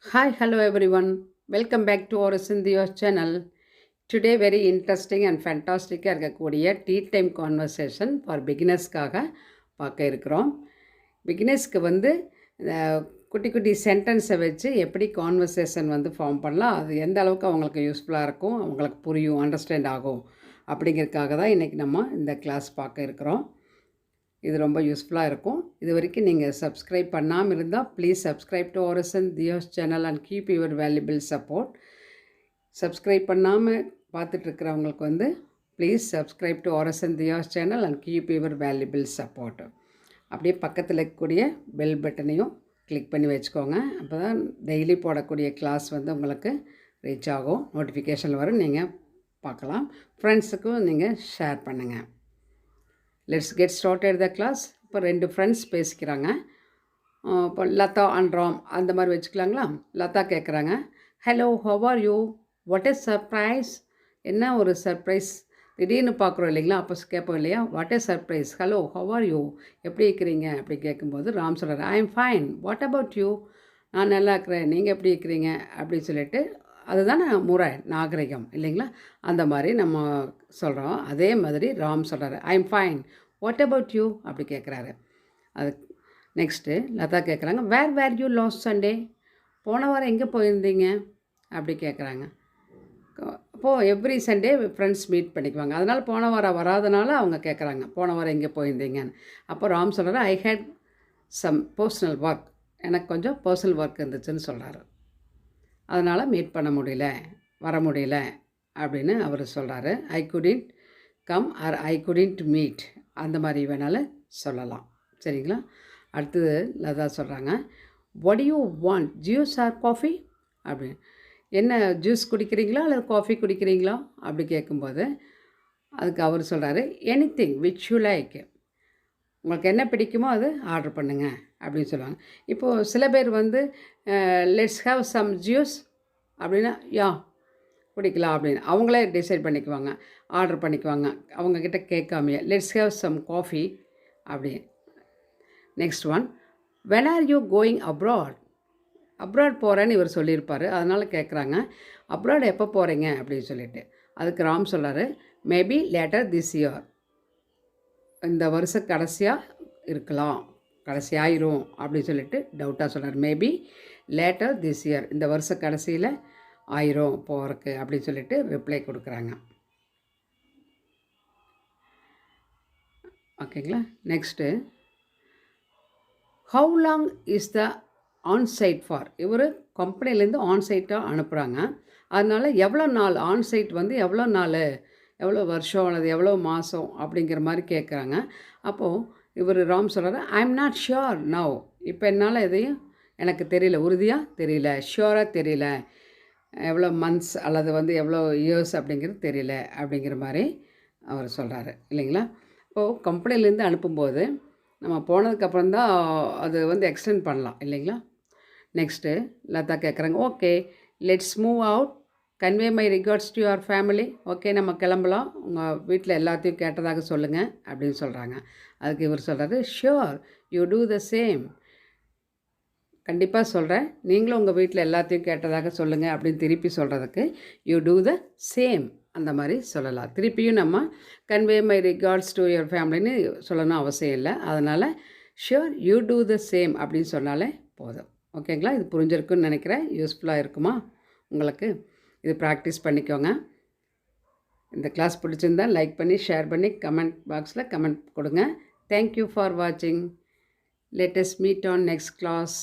Hi, hello everyone. Welcome back to our Sindhya channel. Today very interesting and fantastic இருக்கக்கூடிய tea time conversation for பிகினர்ஸ்க்காக பார்க்க இருக்கிறோம். பிகினர்ஸ்க்கு குட்டி குட்டி சென்டென்ஸை வச்சு எப்படி கான்வர்சேஷன் ஃபார்ம் பண்ணலாம், அது எந்த அளவுக்கு அவங்களுக்கு யூஸ்ஃபுல்லாக இருக்கும், அவங்களுக்கு புரியும், அண்டர்ஸ்டாண்ட் ஆகும் அப்படிங்கிறதுக்காக தான் இன்றைக்கி நம்ம இந்த கிளாஸ் பார்க்க இருக்கிறோம். இது ரொம்ப யூஸ்ஃபுல்லாக இருக்கும். இது வரைக்கும் நீங்கள் சப்ஸ்கிரைப் பண்ணாமல் இருந்தால் please subscribe to RSN Thiyas channel and keep your valuable support. Subscribe பண்ணாமல் பார்த்துட்ருக்கிறவங்களுக்கு please subscribe to RSN Thiyas channel and keep your valuable support. அப்படியே பக்கத்தில் இருக்கக்கூடிய பெல் பட்டனையும் கிளிக் பண்ணி வச்சுக்கோங்க. அப்போ தான் டெய்லி போடக்கூடிய கிளாஸ் உங்களுக்கு ரீச் ஆகும், நோட்டிஃபிகேஷன் வரும், நீங்கள் பார்க்கலாம். ஃப்ரெண்ட்ஸுக்கும் நீங்கள் ஷேர் பண்ணுங்கள். Let's get started the class. இப்போ 2 ஃப்ரெண்ட்ஸ் பேசிக்கிறாங்க. இப்போ லதா அண்ட் ராம் அந்த மாதிரி வச்சுக்கலாங்களா? லதா கேட்குறாங்க, hello how are you, what is surprise? என்ன ஒரு சர்ப்ரைஸ், திடீர்னு பார்க்குறோம் இல்லைங்களா, அப்போ கேட்போம் இல்லையா, what is surprise, hello how are you, எப்படி இருக்கிறீங்க அப்படி கேட்கும்போது ராம் சொல்கிறார், I am fine, what about you, நான் நல்லா இருக்கிறேன், நீங்கள் எப்படி இருக்கிறீங்க அப்படின்னு சொல்லிட்டு, அதுதானே முறை, நாகரிகம் இல்லைங்களா, அந்த மாதிரி நம்ம சொல்கிறோம். அதே மாதிரி ராம் சொல்கிறாரு, I am fine, what about you அப்படி கேட்குறாரு. அது நெக்ஸ்ட்டு லதா கேட்குறாங்க, வேர் யூ லாஸ்ட் சண்டே, போன வாரம் எங்கே போயிருந்தீங்க அப்படி கேட்குறாங்க. அப்போது எவ்ரி சண்டே ஃப்ரெண்ட்ஸ் மீட் பண்ணிக்குவாங்க, அதனால் போன வாரம் வராதனால அவங்க கேட்குறாங்க, போன வாரம் எங்கே போயிருந்தீங்கன்னு. அப்போ ராம் சொல்கிறாரு, ஐ ஹேட் சம் பர்சனல் ஒர்க், எனக்கு கொஞ்சம் பர்சனல் ஒர்க் இருந்துச்சுன்னு சொல்கிறாரு, அதனால் மீட் பண்ண முடியல, வர முடியல அப்படின்னு அவர் சொல்கிறாரு. I couldn't come or I couldn't meet, அந்த மாதிரி வேணாலும் சொல்லலாம், சரிங்களா? அடுத்தது லதா சொல்கிறாங்க, what you want, juice or coffee அப்படின்னு, என்ன ஜூஸ் குடிக்கிறீங்களா அல்லது காஃபி குடிக்கிறீங்களா அப்படி கேட்கும்போது அதுக்கு அவர் சொல்கிறாரு, எனிதிங் விச் யூ லைக், உங்களுக்கு என்ன பிடிக்குமோ அது ஆர்டர் பண்ணுங்கள் அப்படின்னு சொல்லுவாங்க. இப்போது சில பேர் லெட்ஸ் ஹேவ் சம் ஜூஸ் அப்படின்னா யா குடிக்கலாம் அப்படின்னு அவங்களே டிசைட் பண்ணிக்குவாங்க, ஆர்டர் பண்ணிக்குவாங்க, அவங்கக்கிட்ட கேட்காமையே. லெட்ஸ் ஹேவ் சம் காஃபி அப்படி. Next one, when are you going abroad, abroad போகிறேன்னு இவர் சொல்லியிருப்பார், அதனால் கேட்குறாங்க, அப்ராட் எப்போ போகிறீங்க அப்படின்னு சொல்லிட்டு. அதுக்கு ராம் சொல்கிறாரு, மேபி லேட்டர் திஸ் இயர், இந்த வருஷம் கடைசியாக இருக்கலாம், கடைசியாயிரும் அப்படின்னு சொல்லிட்டு டவுட்டாக சொல்கிறார். மேபி லேட்டர் திஸ் இயர், இந்த வருஷ கடைசியில் ஆயிரும் போகிறக்கு அப்படின்னு சொல்லிட்டு ரிப்ளை கொடுக்குறாங்க. ஓகேங்களா? Next, how long is the onsite for, இவர் கம்பெனிலேருந்து ஆன்சைட்டாக அனுப்புகிறாங்க, அதனால் எவ்வளோ நாள் ஆன்சைட் எவ்வளோ நாள், எவ்வளோ வருஷம் அல்லது எவ்வளோ மாதம் அப்படிங்கிற மாதிரி கேட்குறாங்க. அப்போது இவர் ராம் சொல்கிறாரு, I am not sure now, இப்போ என்னால் எதையும் எனக்கு தெரியல, உறுதியாக தெரியல, ஷியோராக தெரியல, எவ்வளோ மந்த்ஸ் அல்லது எவ்வளோ இயர்ஸ் அப்படிங்கிறது தெரியல அப்படிங்கிற மாதிரி அவர் சொல்கிறாரு இல்லைங்களா. இப்போது கம்பெனிலேருந்து அனுப்பும்போது நம்ம போனதுக்கப்புறம் தான் அது எக்ஸ்டெண்ட் பண்ணலாம் இல்லைங்களா. நெக்ஸ்ட்டு லதா கேட்குறாங்க, okay let's move out, convey my regards to your family, okay நம்ம கிளம்பலாம், உங்கள் வீட்டில் எல்லாத்தையும் கேட்டதாக சொல்லுங்கள் அப்படின்னு சொல்கிறாங்க. அதுக்கு இவர் சொல்கிறாரு, sure you two the same, கண்டிப்பாக சொல்கிறேன், நீங்களும் உங்கள் வீட்டில் எல்லாத்தையும் கேட்டதாக சொல்லுங்கள் அப்படின்னு திருப்பி சொல்கிறதுக்கு யூ டூ த சேம் அந்த மாதிரி சொல்லலாம். திருப்பியும் நம்ம convey my regards to your ஃபேமிலின்னு சொல்லணும் அவசியம் இல்லை, அதனால் sure you two the same அப்படின்னு சொன்னாலே போதும். ஓகேங்களா? இது புரிஞ்சிருக்குன்னு நினைக்கிறேன். யூஸ்ஃபுல்லாக இருக்குமா உங்களுக்கு? இது ப்ராக்டிஸ் பண்ணிக்கோங்க. இந்த கிளாஸ் பிடிச்சிருந்தால் லைக் பண்ணி ஷேர் பண்ணி கமெண்ட் பாக்ஸில் கமெண்ட் கொடுங்க. தேங்க்யூ ஃபார் வாட்சிங். Let us meet on next class.